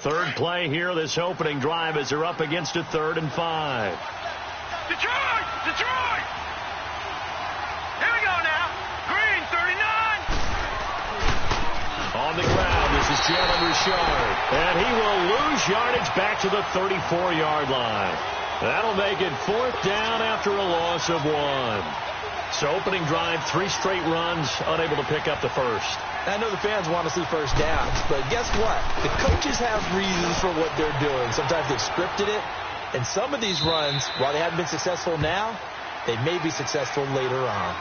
Third play here, this opening drive, as they're up against a 3rd and 5. Detroit! Detroit! Here we go now. Green, 39. On the ground, this is Jalen Richard. And he will lose yardage back to the 34-yard line. That'll make it 4th down after a loss of 1. So opening drive, 3 straight runs, unable to pick up the first. I know the fans want to see first downs, but guess what? The coaches have reasons for what they're doing. Sometimes they've scripted it, and some of these runs, while they haven't been successful now, they may be successful later on.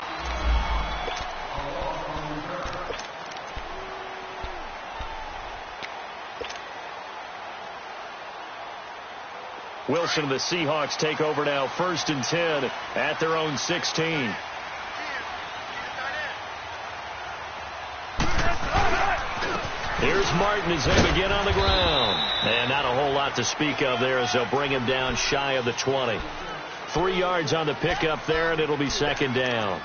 Wilson and the Seahawks take over now, 1st and 10 at their own 16. Here's Martin as him again on the ground. And not a whole lot to speak of there as they'll bring him down shy of the 20. 3 yards on the pickup there, and it'll be 2nd down.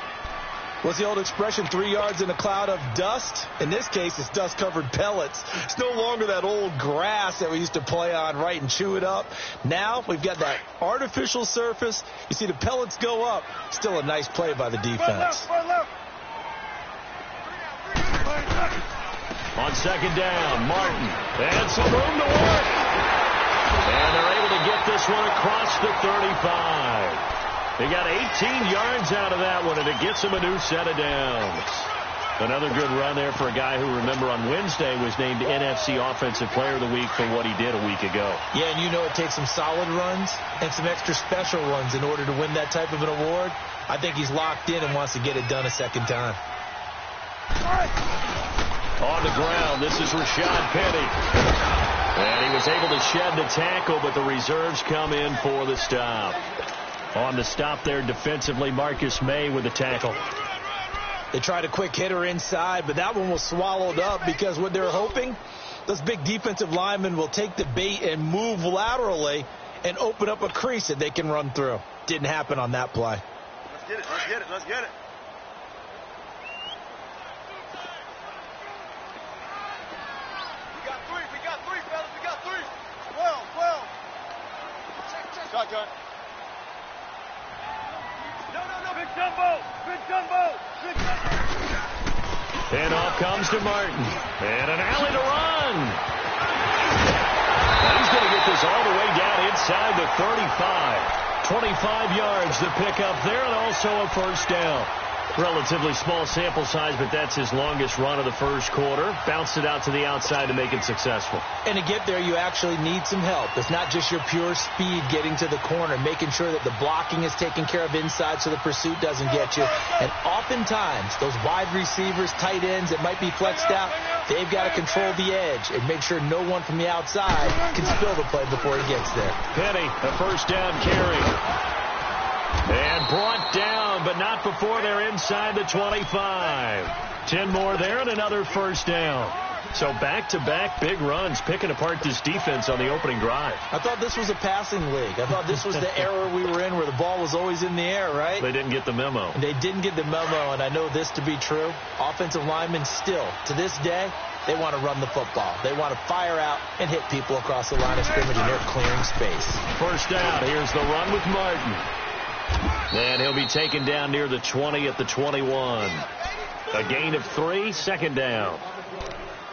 What's the old expression, 3 yards in a cloud of dust? In this case, it's dust-covered pellets. It's no longer that old grass that we used to play on, right, and chew it up. Now we've got that artificial surface. You see the pellets go up. Still a nice play by the defense. On 2nd down, Martin. And some room to work. And they're able to get this one across the 35. They got 18 yards out of that one, and it gets them a new set of downs. Another good run there for a guy who, remember, on Wednesday was named NFC Offensive Player of the Week for what he did a week ago. Yeah, and you know it takes some solid runs and some extra special runs in order to win that type of an award. I think he's locked in and wants to get it done a second time. On the ground, this is Rashad Penny. And he was able to shed the tackle, but the reserves come in for the stop. On the stop there defensively, Marcus May with the tackle. They tried a quick hitter inside, but that one was swallowed up because what they're hoping, those big defensive linemen will take the bait and move laterally and open up a crease that they can run through. Didn't happen on that play. Let's get it, let's get it, let's get it. We got three, fellas, we got three. 12. Check. Shotgun. No, big jumbo. And off comes to Martin. And an alley to run. And he's going to get this all the way down inside the 35. 25 yards to pick up there, and also a 1st down. Relatively small sample size, but that's his longest run of the first quarter. Bounced it out to the outside to make it successful. And to get there, you actually need some help. It's not just your pure speed getting to the corner, making sure that the blocking is taken care of inside so the pursuit doesn't get you. And oftentimes, those wide receivers, tight ends that might be flexed out, they've got to control the edge and make sure no one from the outside can spill the play before he gets there. Penny, a 1st down carry. And brought down, but not before they're inside the 25. 10 more there and another 1st down. So back-to-back big runs, picking apart this defense on the opening drive. I thought this was a passing league. I thought this was the era we were in where the ball was always in the air, right? They didn't get the memo. They didn't get the memo, and I know this to be true. Offensive linemen still, to this day, they want to run the football. They want to fire out and hit people across the line of scrimmage, and they're clearing space. 1st down. Here's the run with Martin. And he'll be taken down near the 20 at the 21. A gain of 3, 2nd down.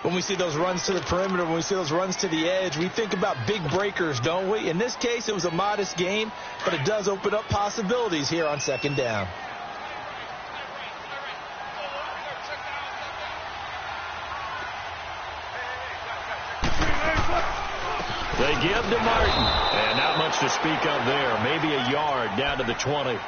When we see those runs to the perimeter, when we see those runs to the edge, we think about big breakers, don't we? In this case, it was a modest gain, but it does open up possibilities here on 2nd down. They give to Martin. And not much to speak of there. Maybe a yard down to the 20.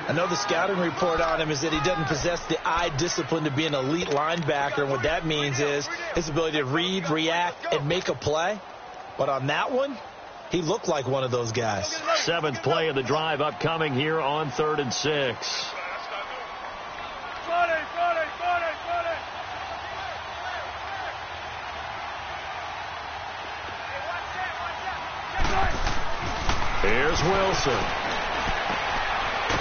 I know the scouting report on him is that he doesn't possess the eye discipline to be an elite linebacker. And what that means is his ability to read, react, and make a play. But on that one, he looked like one of those guys. 7th play of the drive upcoming here on 3rd and 6. Here's Wilson.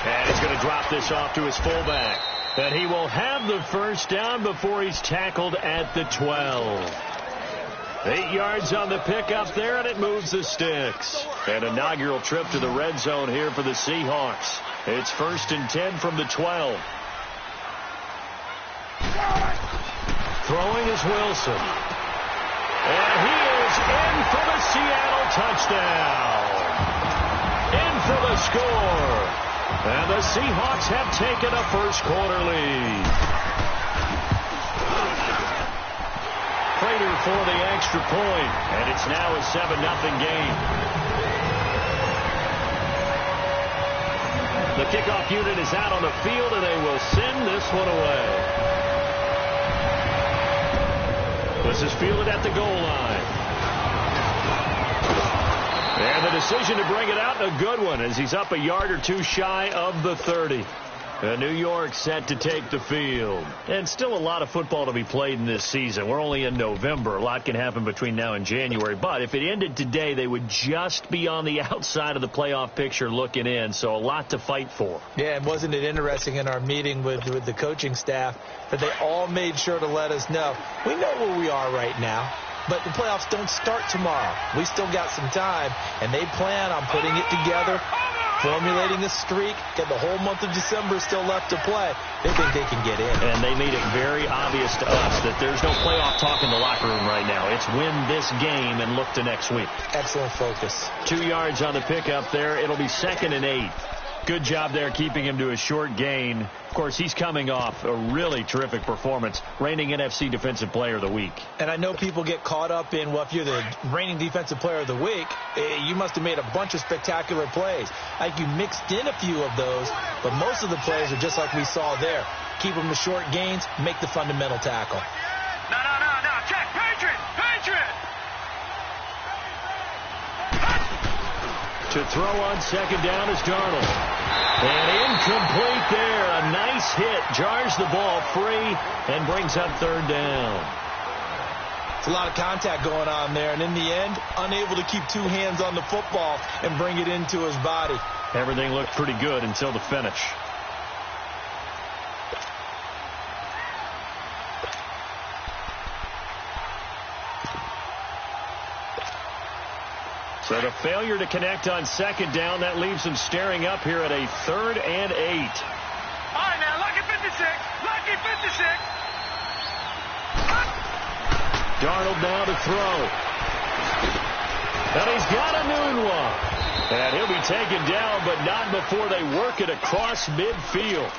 And he's going to drop this off to his fullback. And he will have the 1st down before he's tackled at the 12. 8 yards on the pickup there, and it moves the sticks. An inaugural trip to the red zone here for the Seahawks. It's 1st and 10 from the 12. Throwing is Wilson. And he is in for the Seattle touchdown. In for the score. And the Seahawks have taken a first-quarter lead. Prater for the extra point, and it's now a 7-0 game. The kickoff unit is out on the field, and they will send this one away. This is fielded at the goal line. And the decision to bring it out, a good one, as he's up a yard or two shy of the 30. New York set to take the field. And still a lot of football to be played in this season. We're only in November. A lot can happen between now and January. But if it ended today, they would just be on the outside of the playoff picture looking in. So a lot to fight for. Yeah, and wasn't it interesting in our meeting with the coaching staff that they all made sure to let us know, we know where we are right now, but the playoffs don't start tomorrow. We still got some time, and they plan on putting it together, formulating a streak, get the whole month of December still left to play. They think they can get in. And they made it very obvious to us that there's no playoff talk in the locker room right now. It's win this game and look to next week. Excellent focus. 2 yards on the pickup there. It'll be 2nd and 8. Good job there keeping him to a short gain. Of course, he's coming off a really terrific performance, reigning NFC Defensive Player of the Week. And I know people get caught up in, well, if you're the reigning Defensive Player of the Week, you must have made a bunch of spectacular plays. Like you mixed in a few of those, but most of the plays are just like we saw there. Keep them to short gains, make the fundamental tackle. No. Check. Patriot. To throw on 2nd down is Darnold. And incomplete there. A nice hit. Jars the ball free and brings up 3rd down. It's a lot of contact going on there. And in the end, unable to keep 2 hands on the football and bring it into his body. Everything looked pretty good until the finish. So the failure to connect on 2nd down, that leaves him staring up here at a 3rd and 8. All right, now, lucky 56. Darnold now to throw. And he's got a noon one. And he'll be taken down, but not before they work it across midfield.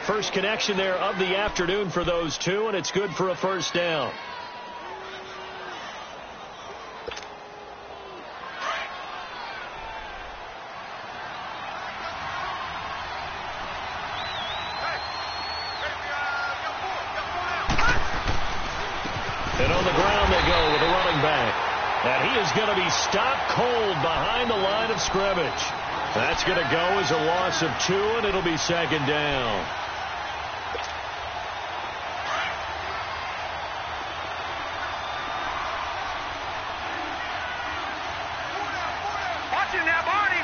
First connection there of the afternoon for those two, and it's good for a 1st down. And on the ground they go with a running back. And he is going to be stopped cold behind the line of scrimmage. That's going to go as a loss of 2, and it'll be 2nd down. Watch him now, Barney.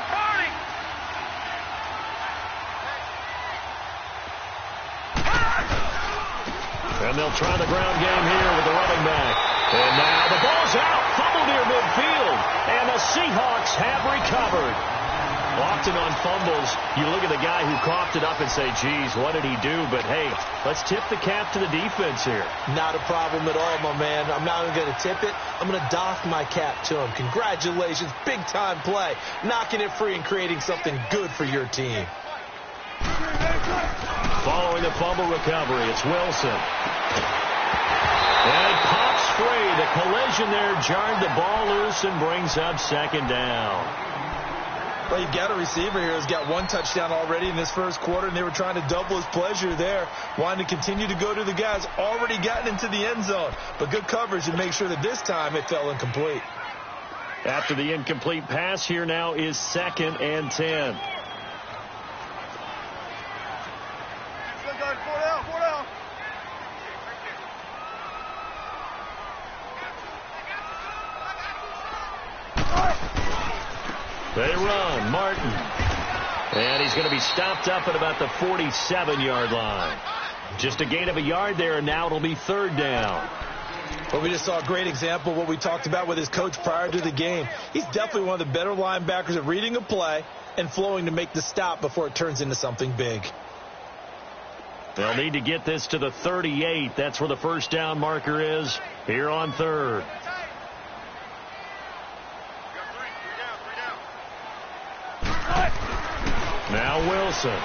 And they'll try the ground game here with the running back. And now the ball's out. Fumble near midfield. And the Seahawks have recovered. Often on fumbles, you look at the guy who coughed it up and say, geez, what did he do? But, hey, let's tip the cap to the defense here. Not a problem at all, my man. I'm not even going to tip it. I'm going to doff my cap to him. Congratulations. Big-time play. Knocking it free and creating something good for your team. Following the fumble recovery, it's Wilson. And it pops free. The collision there jarred the ball loose and brings up 2nd down. Well, you've got a receiver here who's got 1 touchdown already in this first quarter, and they were trying to double his pleasure there, wanting to continue to go to the guys already gotten into the end zone. But good coverage to make sure that this time it fell incomplete. After the incomplete pass, here now is 2nd and 10. Four down. They run. Martin. And he's going to be stopped up at about the 47-yard line. Just a gain of a yard there, and now it'll be 3rd down. Well, we just saw a great example of what we talked about with his coach prior to the game. He's definitely one of the better linebackers at reading a play and flowing to make the stop before it turns into something big. They'll need to get this to the 38. That's where the first down marker is here on third. Now Wilson.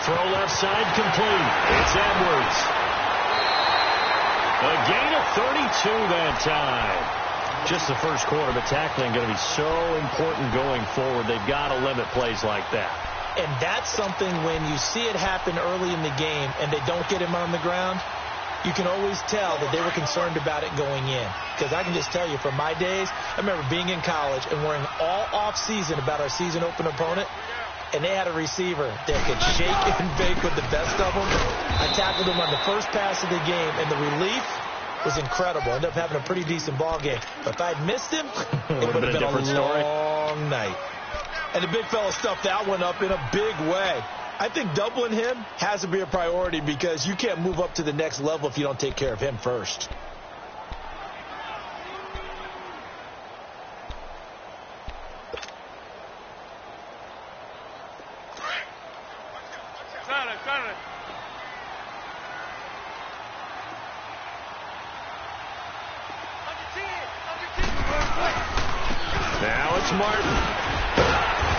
Throw left side complete. It's Edwards. A gain of 32 that time. Just the first quarter, but tackling going to be so important going forward. They've got to limit plays like that. And that's something when you see it happen early in the game and they don't get him on the ground, you can always tell that they were concerned about it going in. Because I can just tell you, from my days, I remember being in college and worrying all off-season about our season open opponent, and they had a receiver that could shake and bake with the best of them. I tackled him on the first pass of the game, and the relief was incredible. Ended up having a pretty decent ball game. But if I'd missed him, it would have been a long night. And the big fella stuffed that one up in a big way. I think doubling him has to be a priority because you can't move up to the next level if you don't take care of him first. Now it's Martin.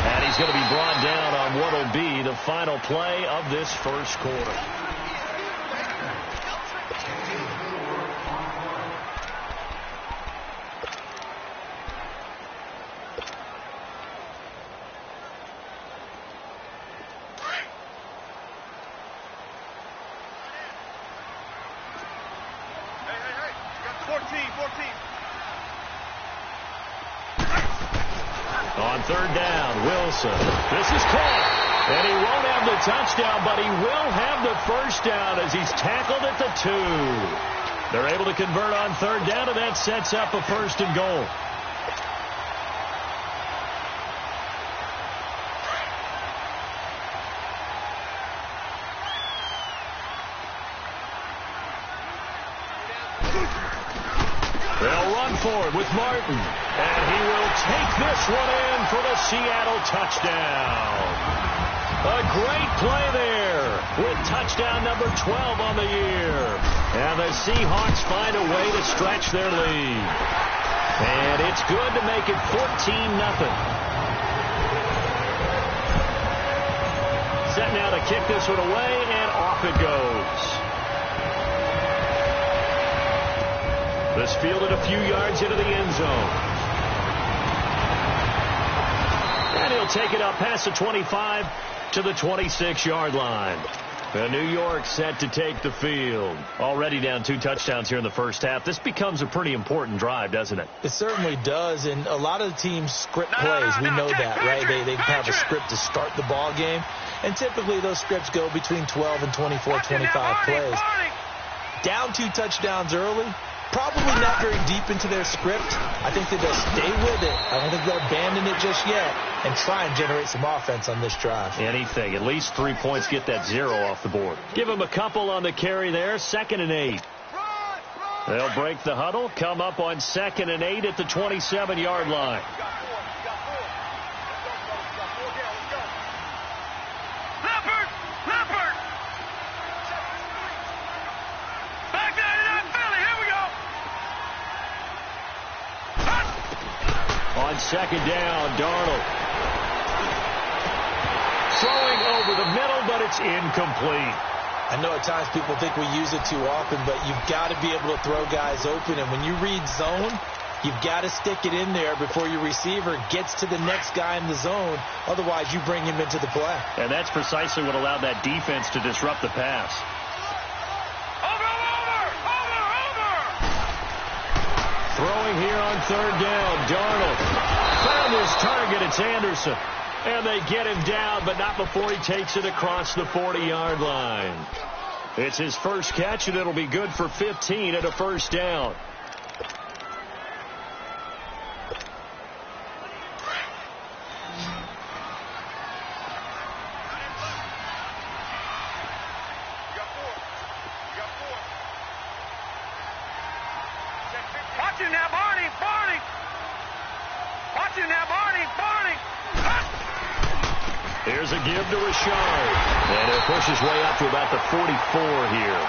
And he's going to be brought down on what will be the final play of this first quarter. On third down, Wilson. This is caught. And he won't have the touchdown, but he will have the first down as he's tackled at the 2. They're able to convert on third down, and that sets up a first and goal. They'll run for it with Martin. And he will take this one in for the Seattle touchdown. A great play there with touchdown number 12 on the year. And the Seahawks find a way to stretch their lead. And it's good to make it 14-0. Set now to kick this one away, and off it goes. This fielded a few yards into the end zone. And he'll take it up past the 25 to the 26-yard line. New York set to take the field. Already down 2 touchdowns here in the first half. This becomes a pretty important drive, doesn't it? It certainly does, and a lot of the teams script plays. We know that, right? They have a script to start the ball game, and typically those scripts go between 12 and 24, 25 plays. Down 2 touchdowns early. Probably not very deep into their script. I think that they'll stay with it. I don't think they'll abandon it just yet and try and generate some offense on this drive. Anything. At least 3 points, get that 0 off the board. Give them a couple on the carry there. 2nd and 8. They'll break the huddle, come up on 2nd and 8 at the 27-yard line. On 2nd down, Darnold. Throwing over the middle, but it's incomplete. I know at times people think we use it too often, but you've got to be able to throw guys open. And when you read zone, you've got to stick it in there before your receiver gets to the next guy in the zone. Otherwise, you bring him into the play. And that's precisely what allowed that defense to disrupt the pass. Throwing here on 3rd down, Darnold found his target. It's Anderson. And they get him down, but not before he takes it across the 40-yard line. It's his first catch, and it'll be good for 15 at a first down. him now, Barney. Barney. Watch him now, Barney. Barney. Here's a give to Richard. And he'll push his way up to about the 44 here.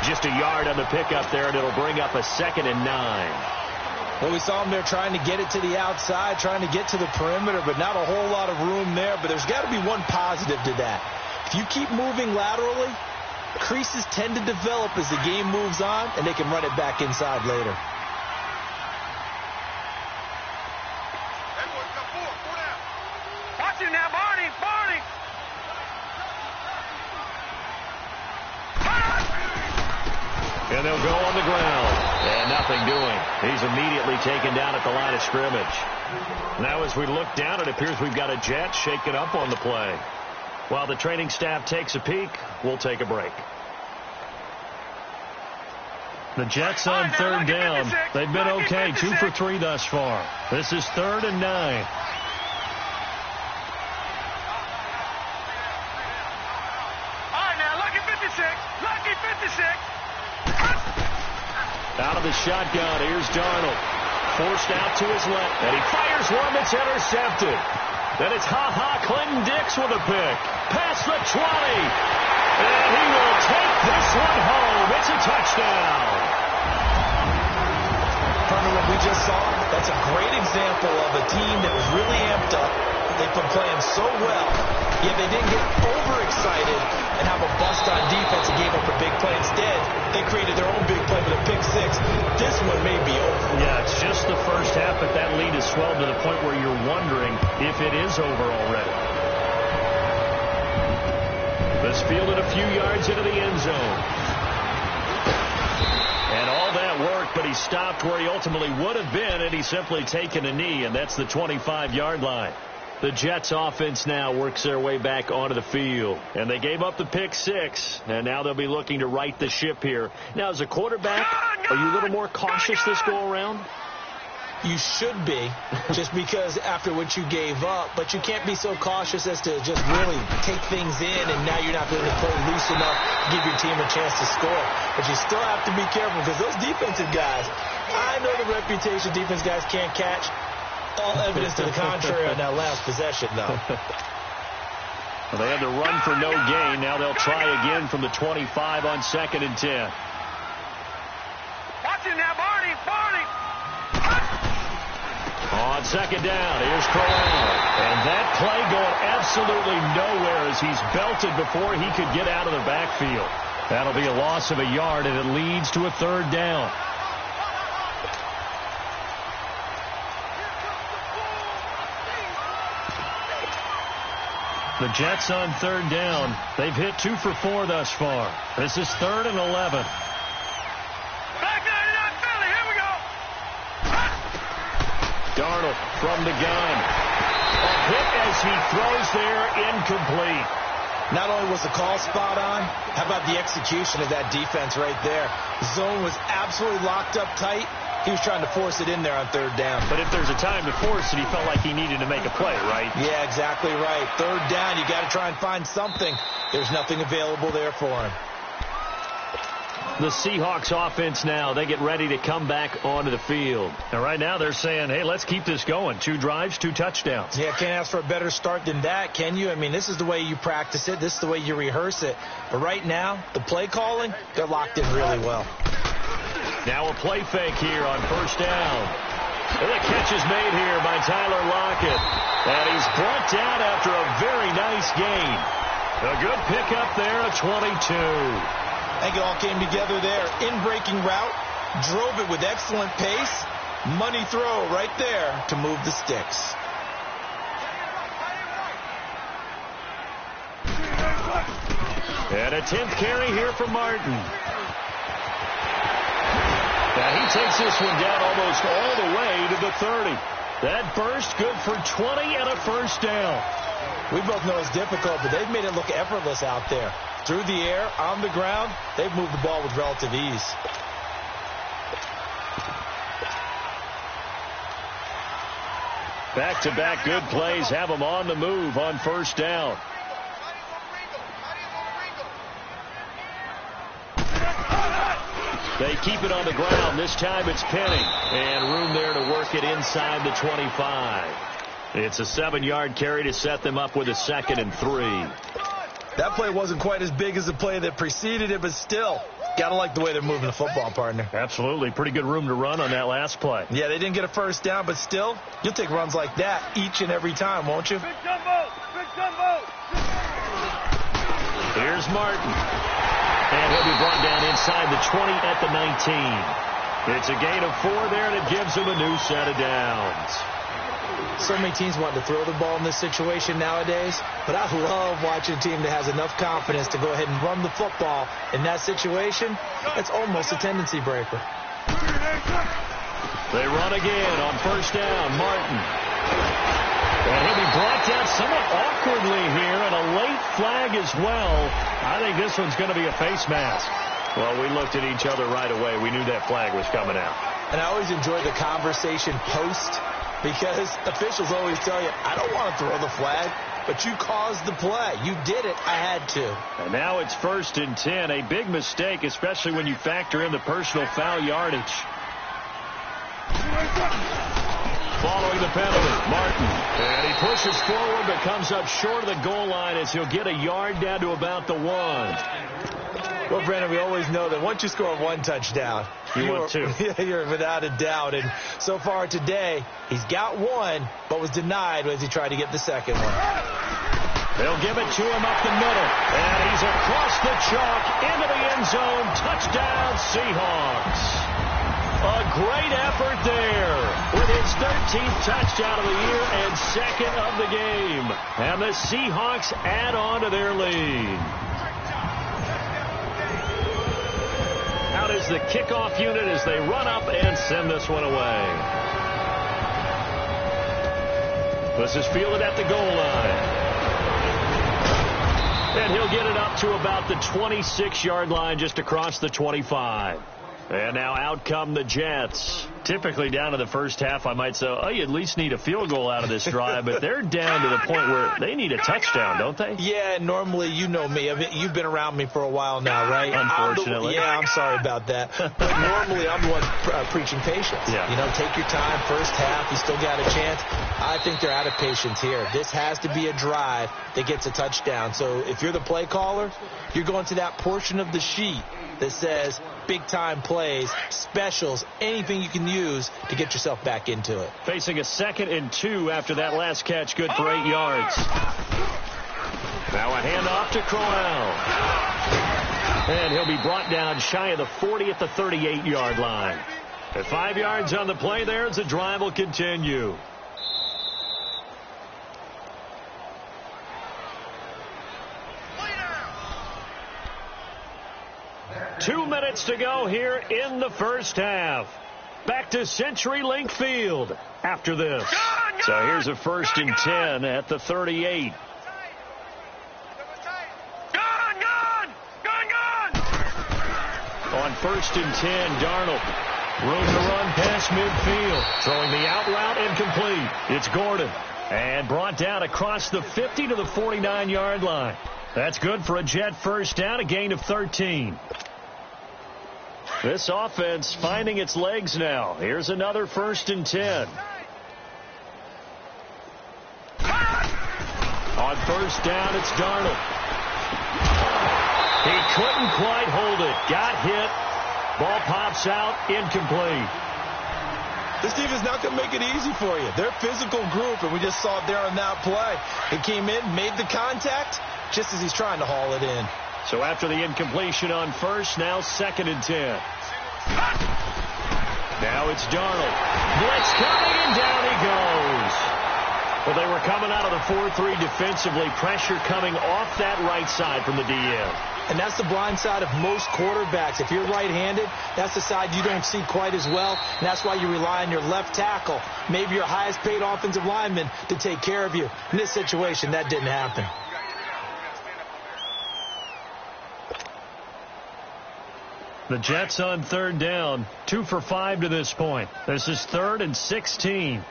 Just a yard on the pickup there, and it'll bring up a 2nd and 9. Well, we saw him there trying to get it to the outside, trying to get to the perimeter, but not a whole lot of room there. But there's got to be one positive to that. If you keep moving laterally, creases tend to develop as the game moves on, and they can run it back inside later. Edwards got 4 down. Watch him now, Barney. Barney. And they'll go on the ground. And nothing doing. He's immediately taken down at the line of scrimmage. Now as we look down, it appears we've got a Jet shaken up on the play. While the training staff takes a peek, we'll take a break. The Jets on 3rd down. They've been okay. 2 for 3 thus far. This is 3rd and 9. Out of the shotgun, here's Darnold. Forced out to his left, and he fires one that's intercepted. Then it's Clinton Dix with a pick. Past the 20. And he will take this one home. It's a touchdown. From what we just saw, that's a great example of a team that was really amped up. They've been playing so well, yet they didn't get overexcited and have a bust on defense and gave up a big play. Instead, they created their own big play with a pick 6. This one may be over. Yeah, it's just the first half, but that lead has swelled to the point where you're wondering if it is over already. This fielded a few yards into the end zone. And all that worked, but he stopped where he ultimately would have been, and he's simply taken a knee, and that's the 25-yard line. The Jets offense now works their way back onto the field. And they gave up the pick 6, and now they'll be looking to right the ship here. Now, as a quarterback, are you a little more cautious this go-around? You should be, just because after what you gave up. But you can't be so cautious as to just really take things in, and now you're not going to play loose enough to give your team a chance to score. But you still have to be careful, because those defensive guys, I know the reputation defense guys can't catch. All evidence to the contrary on that last possession, though. Well, they had to run for no gain. Now they'll try again from the 25 on 2nd and 10. Watch him now, Barney. Barney. On 2nd down, here's Corral. And that play going absolutely nowhere as he's belted before he could get out of the backfield. That'll be a loss of a yard, and it leads to a 3rd down. The Jets on 3rd down. They've hit 2 for 4 thus far. This is 3rd and 11. Back 99 Philly. Here we go. Darnold from the gun. A hit as he throws there, incomplete. Not only was the call spot on, how about the execution of that defense right there? The zone was absolutely locked up tight. He was trying to force it in there on 3rd down. But if there's a time to force it, he felt like he needed to make a play, right? Yeah, exactly right. 3rd down, you got to try and find something. There's nothing available there for him. The Seahawks offense now, they get ready to come back onto the field. And right now they're saying, hey, let's keep this going. 2 drives, 2 touchdowns. Yeah, can't ask for a better start than that, can you? I mean, this is the way you practice it. This is the way you rehearse it. But right now, the play calling, they're locked in really well. Now a play fake here on 1st down. And the catch is made here by Tyler Lockett. And he's brought down after a very nice gain. A good pickup there, a 22. I think it all came together there. In-breaking route, drove it with excellent pace. Money throw right there to move the sticks. And a 10th carry here for Martin. Now he takes this one down almost all the way to the 30. That burst good for 20 and a 1st down. We both know it's difficult, but they've made it look effortless out there. Through the air, on the ground, they've moved the ball with relative ease. Back-to-back good plays have them on the move on 1st down. They keep it on the ground. This time it's Penny. And room there to work it inside the 25. It's a 7-yard carry to set them up with a 2nd and 3. That play wasn't quite as big as the play that preceded it, but still, gotta like the way they're moving the football, partner. Absolutely. Pretty good room to run on that last play. Yeah, they didn't get a first down, but still, you'll take runs like that each and every time, won't you? Big jumbo! Big jumbo! Here's Martin. And he'll be brought down inside the 20 at the 19. It's a gain of 4 there, and it gives him a new set of downs. So many teams want to throw the ball in this situation nowadays, but I love watching a team that has enough confidence to go ahead and run the football in that situation. That's almost a tendency breaker. They run again on first down. Martin. And he'll be brought down somewhat awkwardly here, and a late flag as well. I think this one's going to be a face mask. Well, we looked at each other right away. We knew that flag was coming out. And I always enjoy the conversation post, because officials always tell you, I don't want to throw the flag, but you caused the play. You did it. I had to. And now it's 1st and 10. A big mistake, especially when you factor in the personal foul yardage. Following the penalty, Martin. And he pushes forward but comes up short of the goal line as he'll get a yard down to about the 1. Well, Brandon, we always know that once you score 1 touchdown, want 2. You're without a doubt. And so far today, he's got 1, but was denied as he tried to get the second one. They'll give it to him up the middle. And he's across the chalk into the end zone. Touchdown, Seahawks. A great effort there with his 13th touchdown of the year and 2nd of the game. And the Seahawks add on to their lead. Out is the kickoff unit as they run up and send this one away. This is fielded at the goal line. And he'll get it up to about the 26-yard line just across the 25. And now out come the Jets. Typically down to the first half, I might say, oh, you at least need a field goal out of this drive. But they're down to the point where they need a touchdown, don't they? Yeah, normally, you know me. I mean, you've been around me for a while now, right? Unfortunately. I'm sorry about that. But normally, I'm the one preaching patience. Yeah. You know, take your time. First half, you still got a chance. I think they're out of patience here. This has to be a drive that gets a touchdown. So if you're the play caller, you're going to that portion of the sheet that says big-time plays, specials, anything you can use to get yourself back into it. Facing a 2nd and 2 after that last catch, good for 8 yards. Now a handoff to Crowell. And he'll be brought down shy of the 40 at the 38-yard line. At 5 yards on the play there, as the drive will continue. Two minutes to go here in the first half. Back to CenturyLink Field after this. So here's a 1st and 10 at the 38. On 1st and 10, Darnold. Room to run past midfield. Throwing the out route incomplete. It's Gordon. And brought down across the 50 to the 49-yard line. That's good for a Jet first down, a gain of 13. This offense finding its legs now. Here's another 1st and 10. On first down, it's Darnold. He couldn't quite hold it. Got hit. Ball pops out. Incomplete. This team is not going to make it easy for you. They're a physical group, and we just saw it there on that play. He came in, made the contact, just as he's trying to haul it in. So after the incompletion on first, now 2nd and 10. Now it's Darnold. Blitz coming, and down he goes. Well, they were coming out of the 4-3 defensively. Pressure coming off that right side from the DN. And that's the blind side of most quarterbacks. If you're right-handed, that's the side you don't see quite as well. And that's why you rely on your left tackle, maybe your highest-paid offensive lineman, to take care of you. In this situation, that didn't happen. The Jets on 3rd down, 2 for 5 to this point. This is 3rd and 16.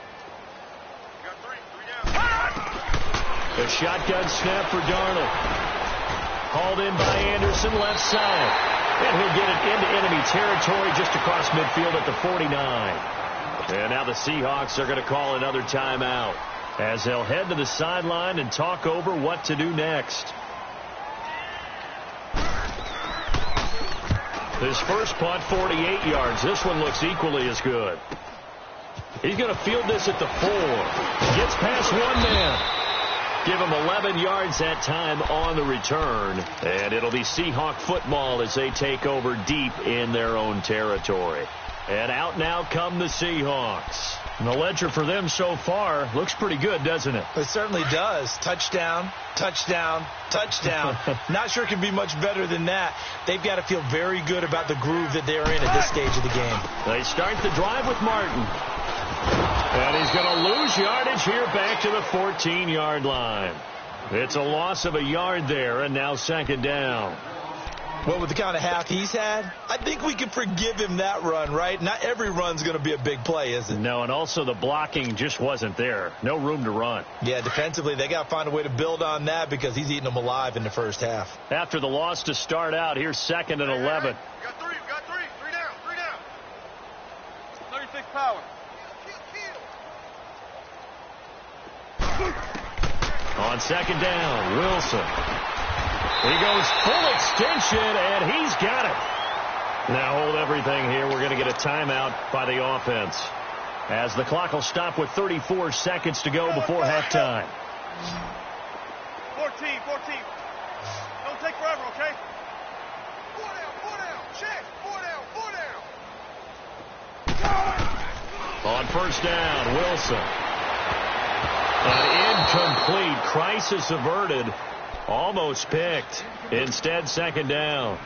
The shotgun snap for Darnold. Hauled in by Anderson, left side. And he'll get it into enemy territory just across midfield at the 49. And now the Seahawks are going to call another timeout as they'll head to the sideline and talk over what to do next. His first punt, 48 yards. This one looks equally as good. He's going to field this at the 4. Gets past one man. Give him 11 yards that time on the return. And it'll be Seahawk football as they take over deep in their own territory. And out now come the Seahawks. And the ledger for them so far looks pretty good, doesn't it? It certainly does. Touchdown, touchdown, touchdown. Not sure it can be much better than that. They've got to feel very good about the groove that they're in at this stage of the game. They start the drive with Martin. And he's going to lose yardage here back to the 14-yard line. It's a loss of a yard there, and now second down. Well, with the kind of half he's had, I think we can forgive him that run, right? Not every run's going to be a big play, is it? No, and also the blocking just wasn't there. No room to run. Yeah, defensively, they got to find a way to build on that because he's eating them alive in the first half. After the loss to start out, here's 2nd and 11. Got three. Three down. 36 power. On second down, Wilson. He goes full extension, and he's got it. Now hold everything here. We're going to get a timeout by the offense, as the clock will stop with 34 seconds to go before halftime. 14. Don't take forever, okay? Four down. Check. Four down. On first down, Wilson. An incomplete. Crisis averted. Almost picked. Instead, second down.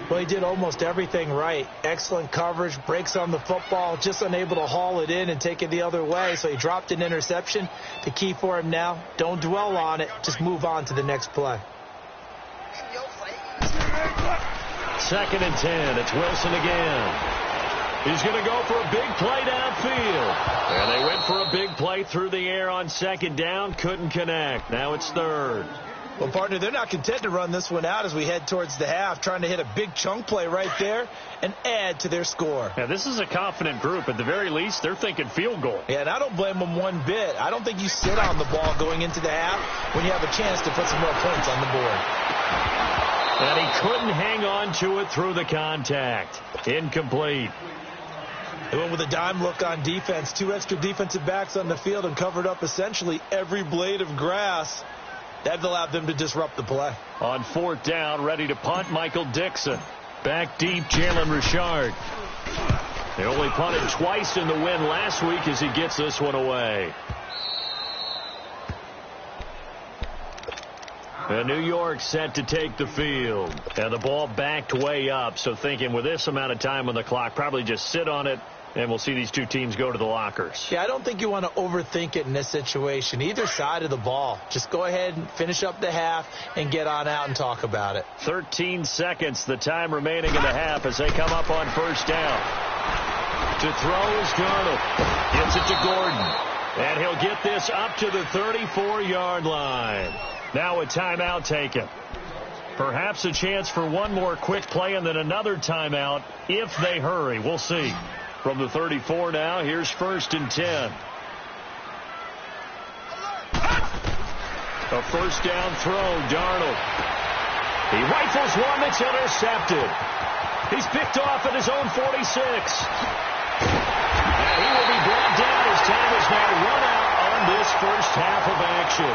Well, he did almost everything right. Excellent coverage, breaks on the football, just unable to haul it in and take it the other way, so he dropped an interception. The key for him now, don't dwell on it, just move on to the next play. 2nd and 10. It's Wilson again. He's going to go for a big play downfield. And they went for a big play through the air on second down. Couldn't connect. Now it's 3rd. Well, partner, they're not content to run this one out as we head towards the half, trying to hit a big chunk play right there and add to their score. Yeah, this is a confident group. At the very least, they're thinking field goal. Yeah, and I don't blame them one bit. I don't think you sit on the ball going into the half when you have a chance to put some more points on the board. And he couldn't hang on to it through the contact. Incomplete. They went with a dime look on defense. 2 extra defensive backs on the field and covered up essentially every blade of grass. That allowed them to disrupt the play. On 4th down, ready to punt, Michael Dixon. Back deep, Jalen Richard. They only punted twice in the win last week as he gets this one away. And New York set to take the field. And the ball backed way up, so thinking with this amount of time on the clock, probably just sit on it, and we'll see these two teams go to the lockers. Yeah, I don't think you want to overthink it in this situation. Either side of the ball. Just go ahead and finish up the half and get on out and talk about it. 13 seconds, the time remaining in the half as they come up on first down. To throw is Darnold. Gets it to Gordon. And he'll get this up to the 34-yard line. Now a timeout taken. Perhaps a chance for one more quick play and then another timeout if they hurry. We'll see. From the 34 now, here's 1st and 10. A first down throw, Darnold. He rifles one that's intercepted. He's picked off at his own 46. And he will be brought down as time is now run out on this first half of action.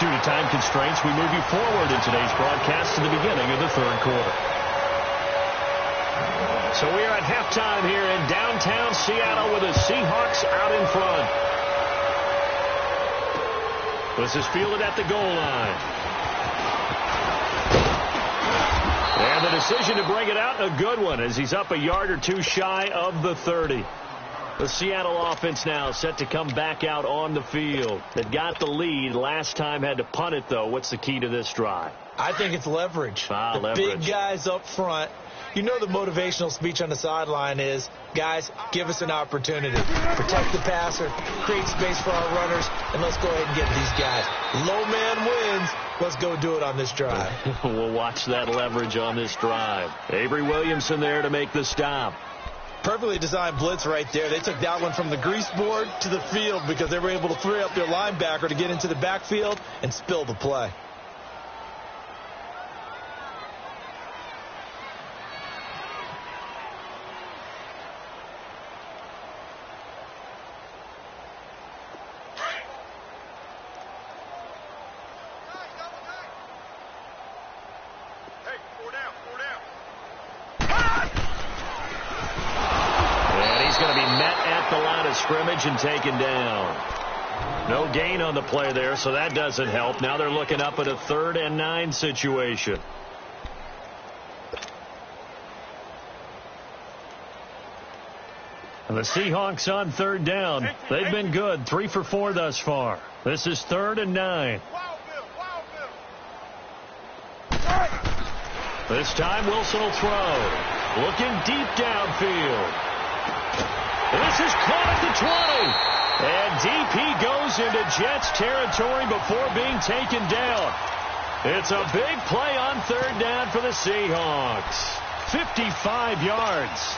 Due to time constraints, we move you forward in today's broadcast to the beginning of the 3rd quarter. So we are at halftime here in downtown Seattle with the Seahawks out in front. This is fielded at the goal line. And the decision to bring it out, a good one, as he's up a yard or two shy of the 30. The Seattle offense now set to come back out on the field. They've got the lead. Last time had to punt it, though. What's the key to this drive? I think it's leverage. Leverage. Big guys up front. You know the motivational speech on the sideline is, guys, give us an opportunity. Protect the passer, create space for our runners, and let's go ahead and get these guys. Low man wins. Let's go do it on this drive. We'll watch that leverage on this drive. Avery Williamson there to make the stop. Perfectly designed blitz right there. They took that one from the grease board to the field because they were able to free up their linebacker to get into the backfield and spill the play. Scrimmage and taken down. No gain on the play there, so that doesn't help. Now they're looking up at a 3rd and 9 situation. And the Seahawks on 3rd down. They've been good, 3 for 4 thus far. This is 3rd and 9. This time Wilson will throw. Looking deep downfield. This is caught at the 20. And deep he goes into Jets territory before being taken down. It's a big play on 3rd down for the Seahawks. 55 yards.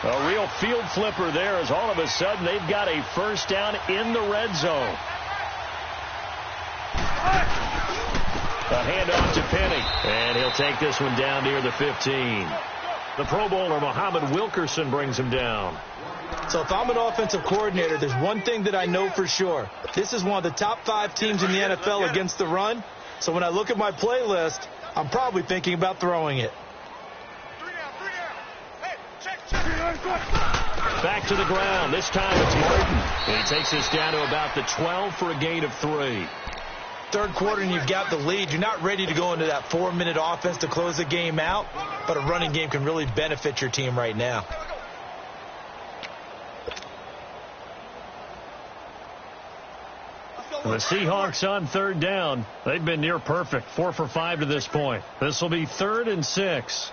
A real field flipper there as all of a sudden they've got a 1st down in the red zone. A handoff to Penny. And he'll take this one down near the 15. The Pro Bowler, Muhammad Wilkerson, brings him down. So if I'm an offensive coordinator, there's one thing that I know for sure. This is one of the top 5 teams in the NFL against the run. So when I look at my playlist, I'm probably thinking about throwing it. Back to the ground. This time it's Martin. And he takes this down to about the 12 for a gain of 3. 3rd quarter and you've got the lead. You're not ready to go into that 4-minute offense to close the game out, but a running game can really benefit your team right now. The Seahawks on 3rd down. They've been near perfect, 4 for 5 to this point. This will be 3rd and 6.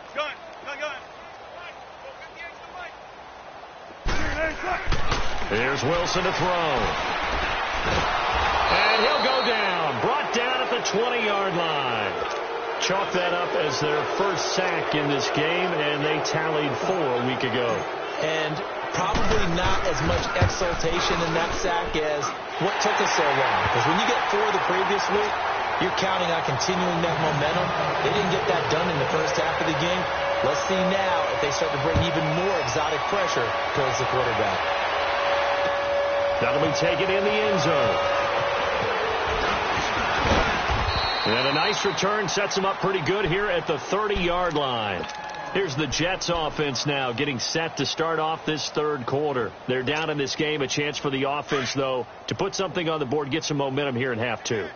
Here's Wilson to throw. And he'll go down. Brought down at the 20-yard line. Chalk that up as their first sack in this game, and they tallied 4 a week ago. And probably not as much exultation in that sack as what took us so long. Because when you get 4 the previous week, you're counting on continuing that momentum. They didn't get that done in the first half of the game. Let's see now if they start to bring even more exotic pressure towards the quarterback. That'll be taken in the end zone. And a nice return sets them up pretty good here at the 30-yard line. Here's the Jets offense now getting set to start off this 3rd quarter. They're down in this game. A chance for the offense, though, to put something on the board, get some momentum here in half 2.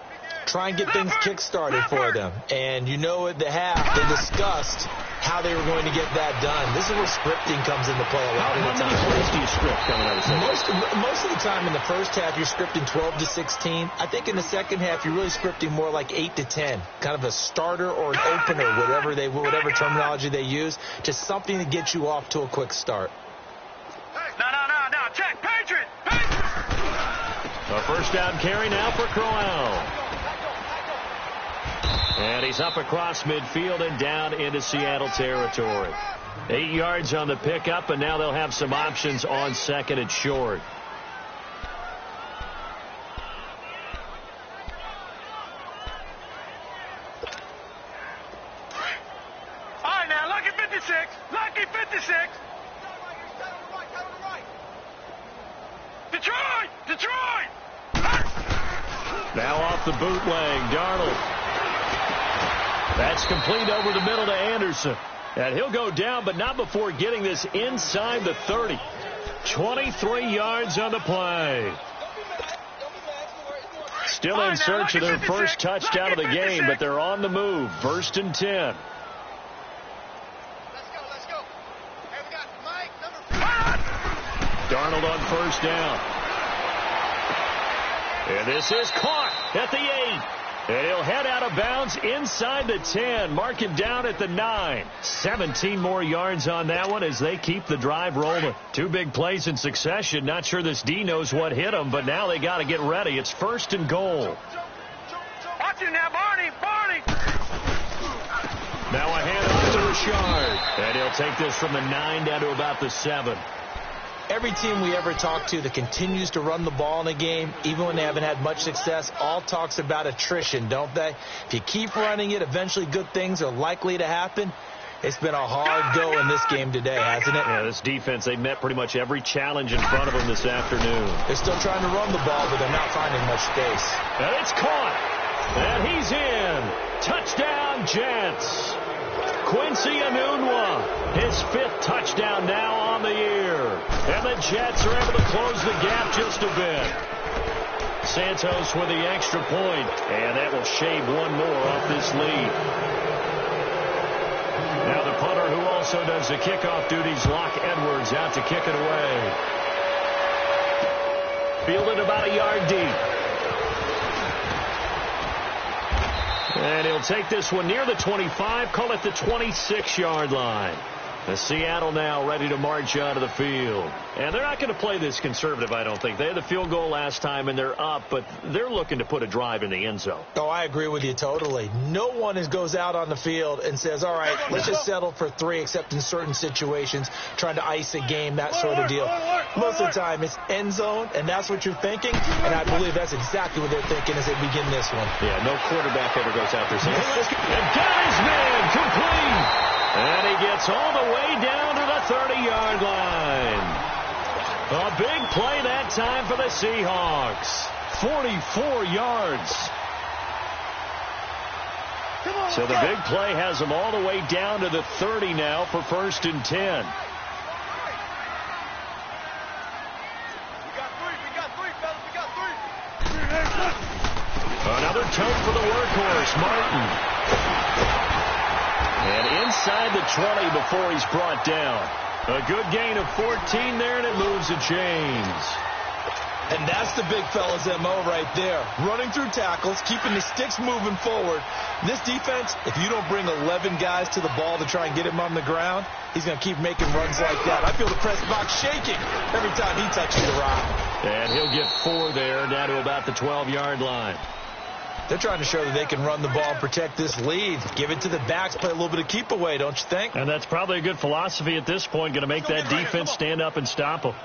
Try and get things kick-started for them. And you know at the half, they discussed how they were going to get that done. This is where scripting comes into play a lot of the time. How many plays do you script coming out of the second? Most of the time in the first half, you're scripting 12 to 16. I think in the second half, you're really scripting more like 8 to 10. Kind of a starter or an opener, whatever terminology they use. Just something to get you off to a quick start. No. Check. Patriot. A 1st down carry now for Crowell. And he's up across midfield and down into Seattle territory. 8 yards on the pickup, and now they'll have some options on 2nd and short. All right, now, lucky 56. Lucky 56. Detroit. Now off the bootleg, Darnold. That's complete over the middle to Anderson. And he'll go down, but not before getting this inside the 30. 23 yards on the play. Still in search of their first touchdown of the game, but they're on the move. 1st and 10. Let's go. Hey, we got Mike, number 4. Darnold on 1st down. And this is caught at the 8. And he'll head out of bounds inside the 10. Mark him down at the 9. 17 more yards on that one as they keep the drive rolling. 2 big plays in succession. Not sure this D knows what hit him, but now they got to get ready. It's 1st and goal. Watch it now, Barney. Now a handoff to Richard. And he'll take this from the 9 down to about the 7. Every team we ever talk to that continues to run the ball in a game, even when they haven't had much success, all talks about attrition, don't they? If you keep running it, eventually good things are likely to happen. It's been a hard go in this game today, hasn't it? Yeah, this defense, they met pretty much every challenge in front of them this afternoon. They're still trying to run the ball, but they're not finding much space. And it's caught. And he's in. Touchdown, Jets. Quincy Enunwa, his 5th touchdown now on the year. And the Jets are able to close the gap just a bit. Santos with the extra point, and that will shave one more off this lead. Now the punter, who also does the kickoff duties, Locke Edwards, out to kick it away. Fielded about a yard deep. And he'll take this one near the 25, call it the 26-yard line. The Seattle now ready to march out of the field. And they're not going to play this conservative, I don't think. They had the field goal last time, and they're up, but they're looking to put a drive in the end zone. Oh, I agree with you totally. No one goes out on the field and says, all right, let's just settle for 3, except in certain situations, trying to ice a game, that sort of deal. Most of the time, it's end zone, and that's what you're thinking, and I believe that's exactly what they're thinking as they begin this one. Yeah, no quarterback ever goes out there saying, and got his man complete. And he gets all the way down to the 30-yard line. A big play that time for the Seahawks. 44 yards. So the big play has them all the way down to the 30 now for 1st and 10. We got three, fellas. We got 3. Another tote for the workhorse, Martin. And inside the 20 before he's brought down. A good gain of 14 there, and it moves the chains. And that's the big fella's M.O. right there. Running through tackles, keeping the sticks moving forward. This defense, if you don't bring 11 guys to the ball to try and get him on the ground, he's going to keep making runs like that. I feel the press box shaking every time he touches the rock. And he'll get 4 there, down to about the 12-yard line. They're trying to show that they can run the ball and protect this lead. Give it to the backs, play a little bit of keep away, don't you think? And that's probably a good philosophy at this point, going to make that defense stand up and stop them.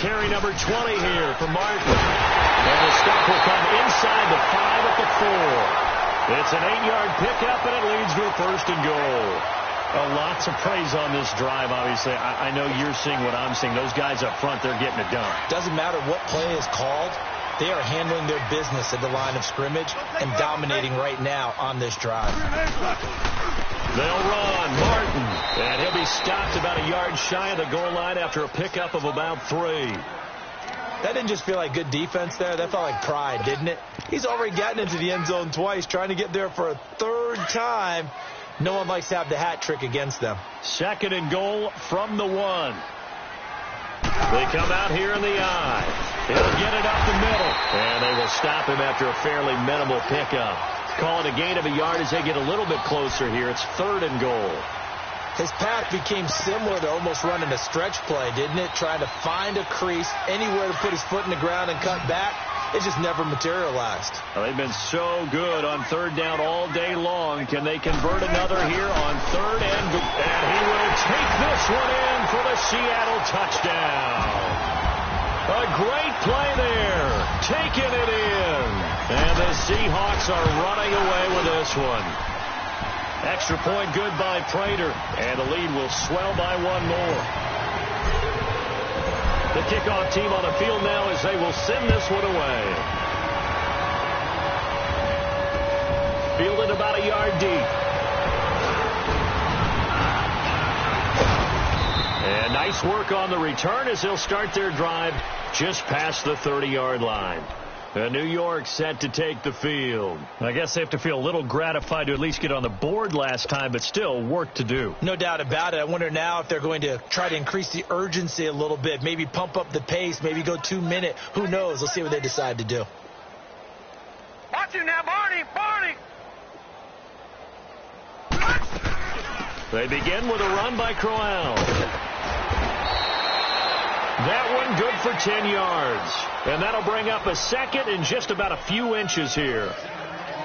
Carry number 20 here for Martin. And the stop will come inside the 5 at the 4. It's an 8-yard pickup, and it leads to a 1st and goal. Lots of praise on this drive, obviously. I know you're seeing what I'm seeing. Those guys up front, they're getting it done. Doesn't matter what play is called. They are handling their business at the line of scrimmage and dominating right now on this drive. They'll run. Martin. And he'll be stopped about a yard shy of the goal line after a pickup of about 3. That didn't just feel like good defense there. That felt like pride, didn't it? He's already gotten into the end zone twice, trying to get there for a 3rd time. No one likes to have the hat trick against them. 2nd and goal from the 1. They come out here in the eye. He'll get it up the middle. And they will stop him after a fairly minimal pickup. Call it a gain of a yard as they get a little bit closer here. It's 3rd and goal. His path became similar to almost running a stretch play, didn't it? Trying to find a crease, anywhere to put his foot in the ground and cut back. It just never materialized. Well, they've been so good on 3rd down all day long. Can they convert another here on 3rd and he will take this one in for the Seattle touchdown. A great play there. Taking it in. And the Seahawks are running away with this one. Extra point good by Prater. And the lead will swell by 1 more. The kickoff team on the field now as they will send this one away. Fielded about a yard deep. And nice work on the return as they'll start their drive just past the 30-yard line. New York set to take the field. I guess they have to feel a little gratified to at least get on the board last time, but still work to do. No doubt about it. I wonder now if they're going to try to increase the urgency a little bit, maybe pump up the pace, maybe go 2 minute. Who knows? Let's see what they decide to do. Watch him now, Barney! Barney! They begin with a run by Crowell. That one good for 10 yards. And that'll bring up a second in just about a few inches here.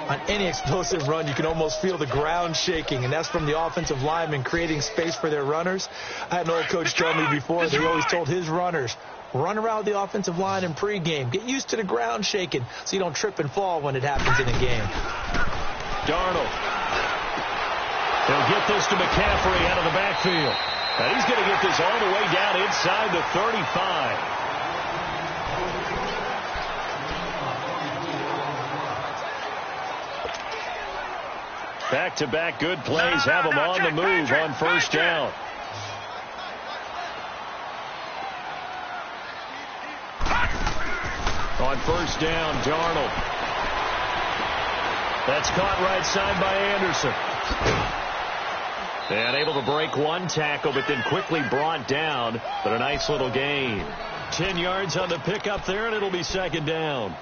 On any explosive run, you can almost feel the ground shaking, and that's from the offensive linemen creating space for their runners. I had an old coach tell me before that he always told his runners, run around the offensive line in pregame. Get used to the ground shaking so you don't trip and fall when it happens in a game. Darnold. He'll get this to McCaffrey out of the backfield. And he's going to get this all the way down inside the 35. Back-to-back good plays have him on the move on first down. On first down, Darnold. That's caught right side by Anderson. And able to break one tackle, but then quickly brought down. But a nice little gain. 10 yards on the pickup there, and it'll be second down.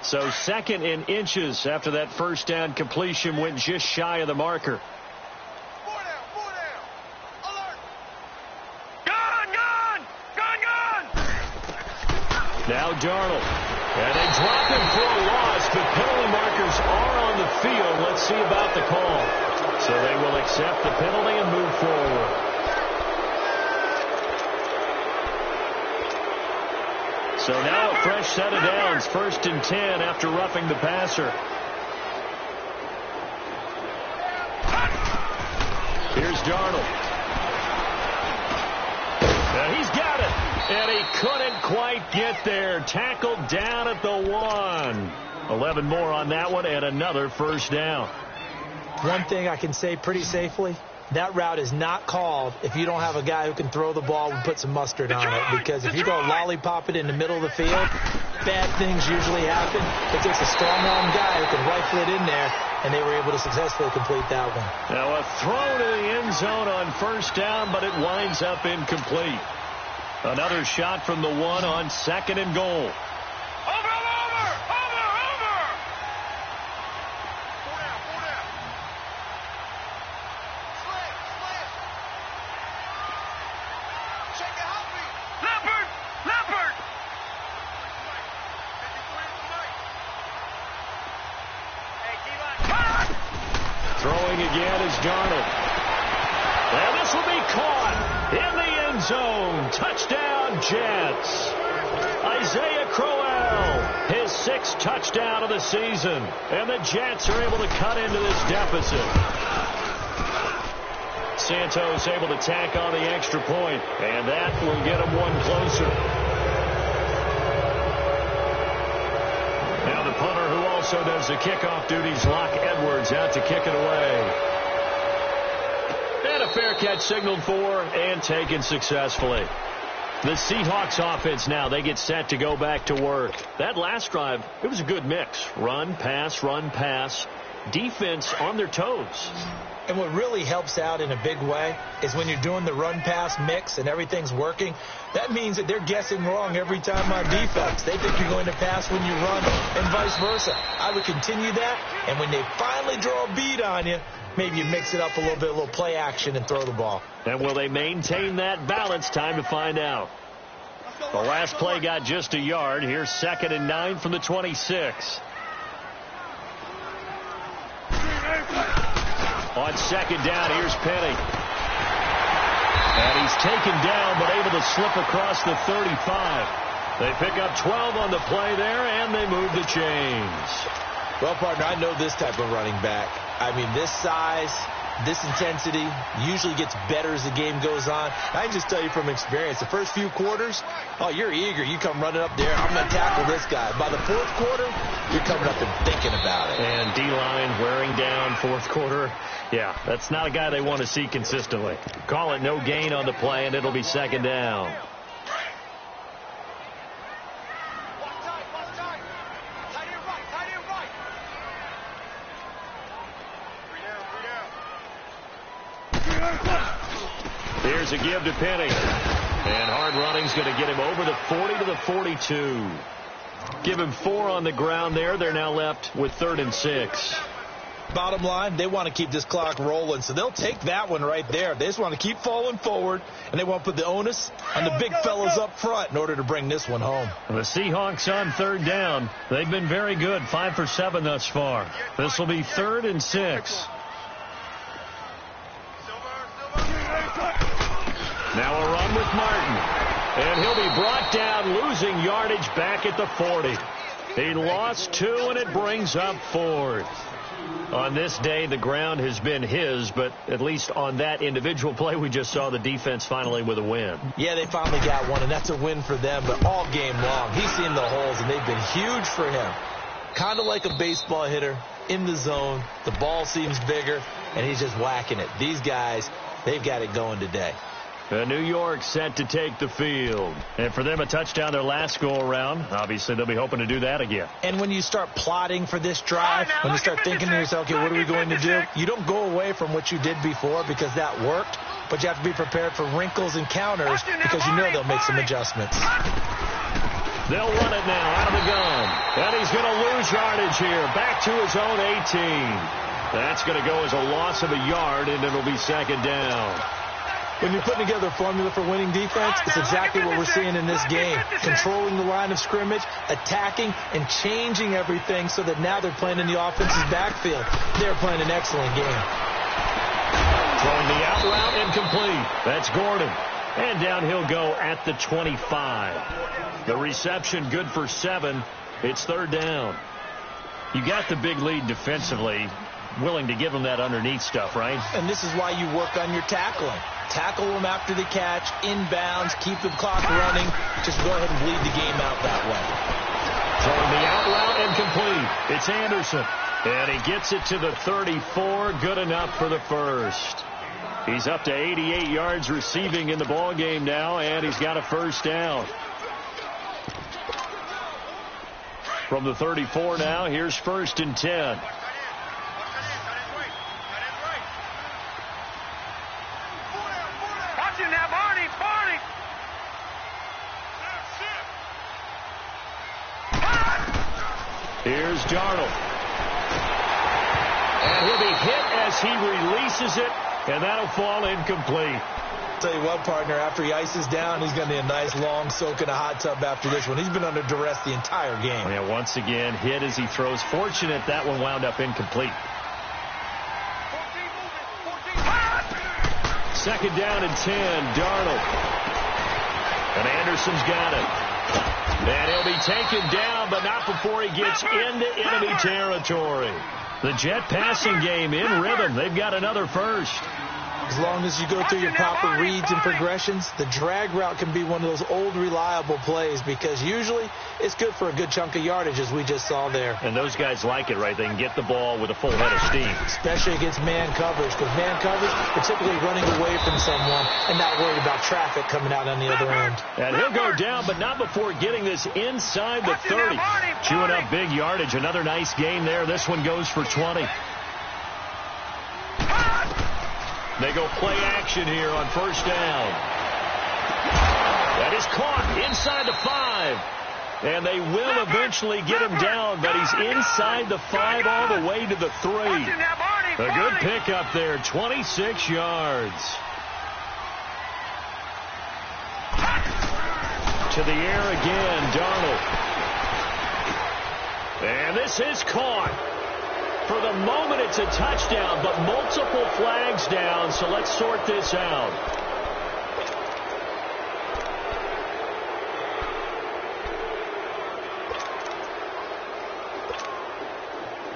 So second in inches after that first down completion went just shy of the marker. Four down. Alert! Gone! Now Darnold. And they drop him for a loss, but penalty markers are on the field. Let's see about the call. So they will accept the penalty and move forward. So now a fresh set of downs, 1st and 10 after roughing the passer. Here's Darnold. And he's got it. And he couldn't quite get there. Tackled down at the 1. 11 more on that one and another first down. One thing I can say pretty safely, that route is not called if you don't have a guy who can throw the ball and put some mustard on it. Because if you go lollipop it in the middle of the field, bad things usually happen. It takes a strong-arm guy who can rifle it in there, and they were able to successfully complete that one. Now a throw to the end zone on first down, but it winds up incomplete. Another shot from the 1 on 2nd and goal. Over! Four down. Slant. Check it out, Leopard! Throwing again is Darnold. And this will be caught in the end zone. Touchdown, Jets. Isaiah Crowell, his 6th touchdown of the season. And the Jets are able to cut into this deficit. Santos able to tack on the extra point, and that will get him one closer. Now the punter, who also does the kickoff duties, Locke Edwards, out to kick it away. And a fair catch signaled for and taken successfully. The Seahawks offense now, they get set to go back to work. That last drive, it was a good mix. Run, pass. Defense on their toes. And what really helps out in a big way is when you're doing the run-pass mix and everything's working, that means that they're guessing wrong every time on defense. They think you're going to pass when you run and vice versa. I would continue that, and when they finally draw a beat on you, maybe you mix it up a little play action and throw the ball. And will they maintain that balance? Time to find out. The last play got just a yard. Here's 2nd and 9 from the 26. On 2nd down, here's Penny. And he's taken down, but able to slip across the 35. They pick up 12 on the play there, and they move the chains. Well, partner, I know this type of running back. I mean, this size, This intensity usually gets better as the game goes on. I can just tell you from experience, the first few quarters, oh, you're eager. You come running up there, I'm going to tackle this guy. By the fourth quarter, you're coming up and thinking about it. And D-line wearing down fourth quarter. Yeah, that's not a guy they want to see consistently. Call it no gain on the play, and it'll be second down. Here's a give to Penny. And hard running's going to get him over the 40 to the 42. Give him 4 on the ground there. They're now left with 3rd and 6. Bottom line, they want to keep this clock rolling, so they'll take that one right there. They just want to keep falling forward, and they want to put the onus on the big fellas up front in order to bring this one home. The Seahawks on 3rd down. They've been very good, 5 for 7 thus far. This will be 3rd and 6. Now a run with Martin. And he'll be brought down, losing yardage back at the 40. He lost 2, and it brings up 4th. On this day, the ground has been his, but at least on that individual play, we just saw the defense finally with a win. Yeah, they finally got one, and that's a win for them, but all game long, he's seen the holes, and they've been huge for him. Kind of like a baseball hitter in the zone. The ball seems bigger, and he's just whacking it. These guys, they've got it going today. New York set to take the field. And for them, a touchdown their last go-around. Obviously, they'll be hoping to do that again. And when you start plotting for this drive, when you start thinking to yourself, okay, what are we going to do? You don't go away from what you did before because that worked, but you have to be prepared for wrinkles and counters because you know they'll make some adjustments. They'll run it now out of the gun. And he's going to lose yardage here. Back to his own 18. That's going to go as a loss of a yard, and it'll be second down. When you're putting together a formula for winning defense, it's exactly what we're seeing in this game. Controlling the line of scrimmage, attacking, and changing everything so that now they're playing in the offense's backfield. They're playing an excellent game. Throwing the out route incomplete. That's Gordon. And down he'll go at the 25. The reception good for 7. It's 3rd down. You got the big lead defensively. Willing to give them that underneath stuff, right? And this is why you work on your tackling. Tackle them after the catch, inbounds, keep the clock running. Just go ahead and bleed the game out that way. Throwing the out route incomplete. It's Anderson. And he gets it to the 34. Good enough for the first. He's up to 88 yards receiving in the ball game now, and he's got a first down. From the 34 now, here's 1st and 10. Here's Darnold. And he'll be hit as he releases it, and that'll fall incomplete. Tell you what, partner, after he ices down, he's going to need a nice long soak in a hot tub after this one. He's been under duress the entire game. Yeah, once again, hit as he throws. Fortunate that one wound up incomplete. 2nd down and 10, Darnold. And Anderson's got it. And he'll be taken down, but not before he gets into enemy territory. The Jet passing game in rhythm. They've got another first. As long as you go through your proper reads and progressions, the drag route can be one of those old reliable plays because usually it's good for a good chunk of yardage as we just saw there. And those guys like it, right? They can get the ball with a full head of steam. Especially against man coverage because man coverage, they're typically running away from someone and not worried about traffic coming out on the other end. And he'll go down, but not before getting this inside the 30. Chewing up big yardage. Another nice gain there. This one goes for 20. They go play action here on 1st down. That is caught inside the 5. And they will eventually get him down, but he's inside the 5 all the way to the 3. A good pickup there, 26 yards. To the air again, Darnold. And this is caught. For the moment, it's a touchdown, but multiple flags down, so let's sort this out.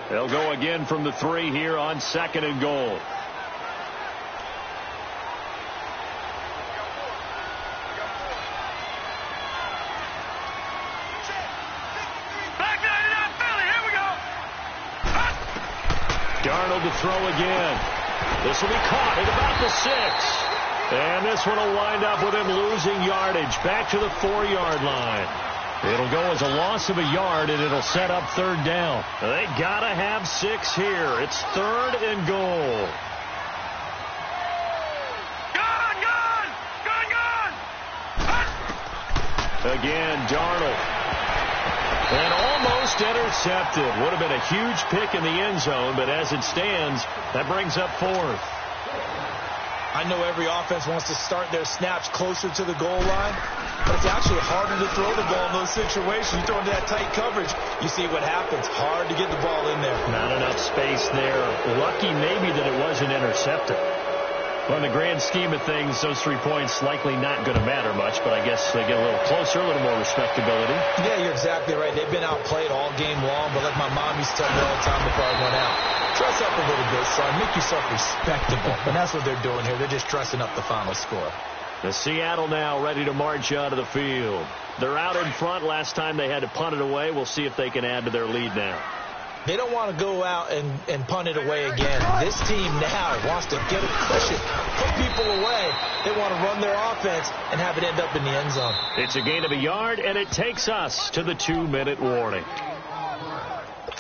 They'll go again from the 3 here on 2nd and goal. Darnold to throw again. This will be caught at about the 6. And this one will wind up with him losing yardage back to the 4-yard line. It'll go as a loss of a yard, and it'll set up 3rd down. They got to have 6 here. It's 3rd and goal. Again, Darnold. And almost intercepted. Would have been a huge pick in the end zone, but as it stands, that brings up 4th. I know every offense wants to start their snaps closer to the goal line, but it's actually harder to throw the ball in those situations. You throw into that tight coverage, you see what happens. Hard to get the ball in there. Not enough space there. Lucky maybe that it wasn't intercepted. Well, in the grand scheme of things, those 3 points likely not going to matter much, but I guess they get a little closer, a little more respectability. Yeah, you're exactly right. They've been outplayed all game long, but like my mom used to tell me all the time before I went out, dress up a little bit, son. Make yourself respectable. And that's what they're doing here. They're just dressing up the final score. The Seattle now ready to march out of the field. They're out in front. Last time they had to punt it away. We'll see if they can add to their lead now. They don't want to go out and punt it away again. This team now wants to get a cushion, put people away. They want to run their offense and have it end up in the end zone. It's a gain of a yard, and it takes us to the 2-minute warning.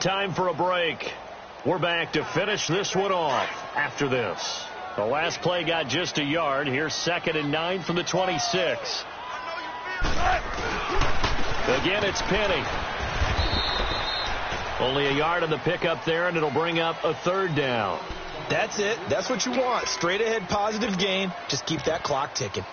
Time for a break. We're back to finish this one off after this. The last play got just a yard. Here's 2nd and 9 from the 26. Again, it's Penny. Only a yard on the pickup there, and it'll bring up a 3rd down. That's it. That's what you want. Straight ahead positive gain. Just keep that clock ticking.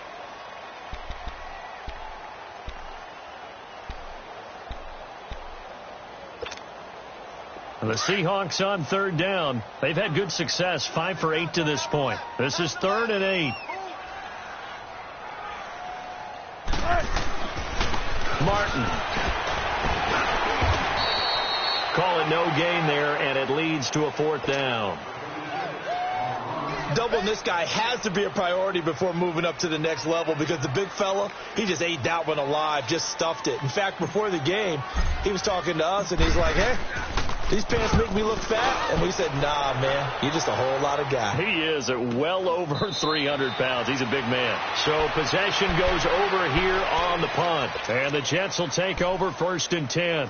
The Seahawks on 3rd down. They've had good success, 5 for 8 to this point. This is 3rd and 8. Martin. Call it no gain there, and it leads to a 4th down. Doubling this guy has to be a priority before moving up to the next level because the big fella, he just ate that one alive, just stuffed it. In fact, before the game, he was talking to us, and he's like, hey, these pants make me look fat. And we said, nah, man, you're just a whole lot of guy. He is at well over 300 pounds. He's a big man. So possession goes over here on the punt. And the Jets will take over 1st and 10.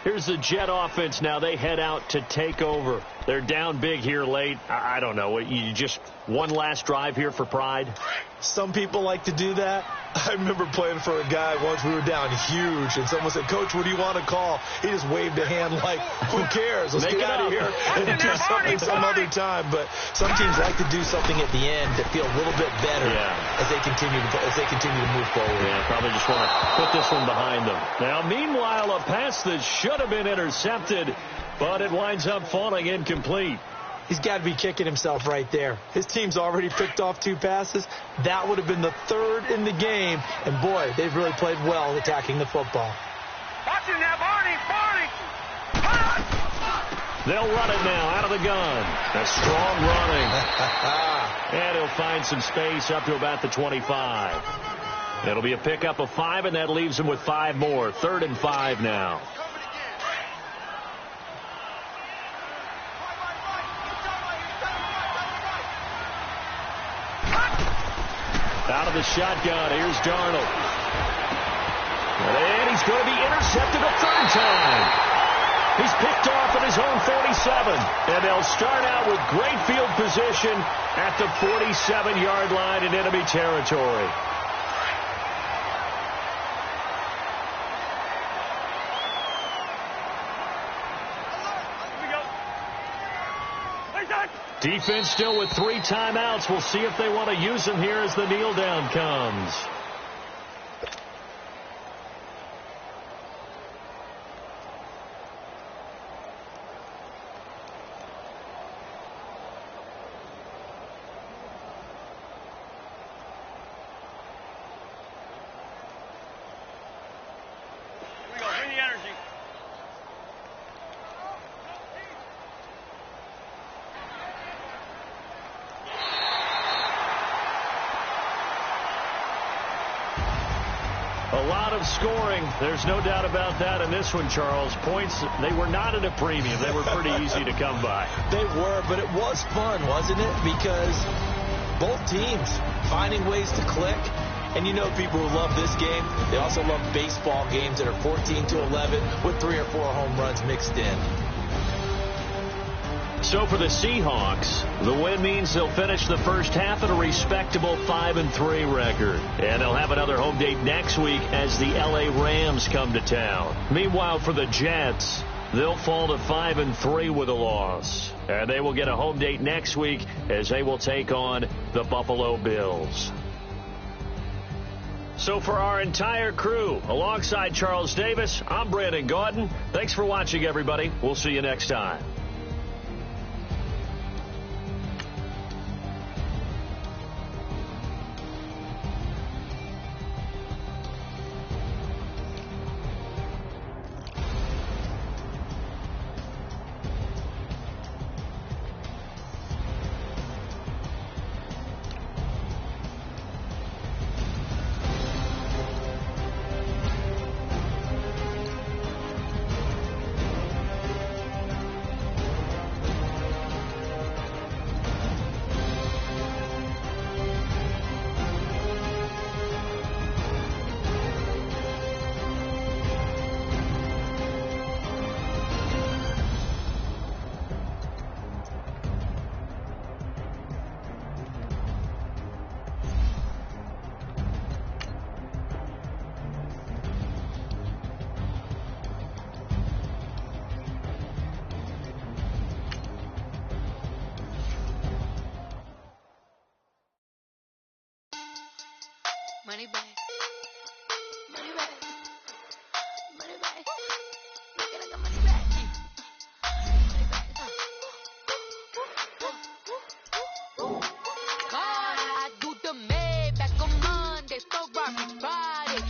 Here's the Jet offense now. They head out to take over. They're down big here late. I don't know. You just one last drive here for pride? Some people like to do that. I remember playing for a guy once. We were down huge, and someone said, Coach, what do you want to call? He just waved a hand like, who cares? Let's get out of here and do something some other time. But some teams like to do something at the end that feel a little bit better as they continue to move forward. Yeah, probably just want to put this one behind them. Now, meanwhile, a pass that should have been intercepted, but it winds up falling incomplete. He's got to be kicking himself right there. His team's already picked off 2 passes. That would have been the 3rd in the game. And, boy, they've really played well attacking the football. Watching that, Barney! They'll run it now out of the gun. A strong running. And he'll find some space up to about the 25. It'll be a pickup of 5, and that leaves him with 5 more. 3rd and 5 now. Out of the shotgun, here's Darnold. And he's going to be intercepted a 3rd time. He's picked off at his own 47. And they'll start out with great field position at the 47-yard line in enemy territory. Defense still with 3 timeouts. We'll see if they want to use them here as the kneel down comes. Here we go. Bring the energy. A lot of scoring. There's no doubt about that in this one, Charles. Points, they were not at a premium. They were pretty easy to come by. They were, but it was fun, wasn't it? Because both teams finding ways to click. And you know people who love this game, they also love baseball games that are 14-11 with 3 or 4 home runs mixed in. So for the Seahawks, the win means they'll finish the first half at a respectable 5-3 record. And they'll have another home date next week as the LA Rams come to town. Meanwhile, for the Jets, they'll fall to 5-3 with a loss. And they will get a home date next week as they will take on the Buffalo Bills. So for our entire crew, alongside Charles Davis, I'm Brandon Gaudin. Thanks for watching, everybody. We'll see you next time. Money back. Money back. Money back. Look at the money back. Money back. God, I do the Maybach on Monday, Ferrari Friday.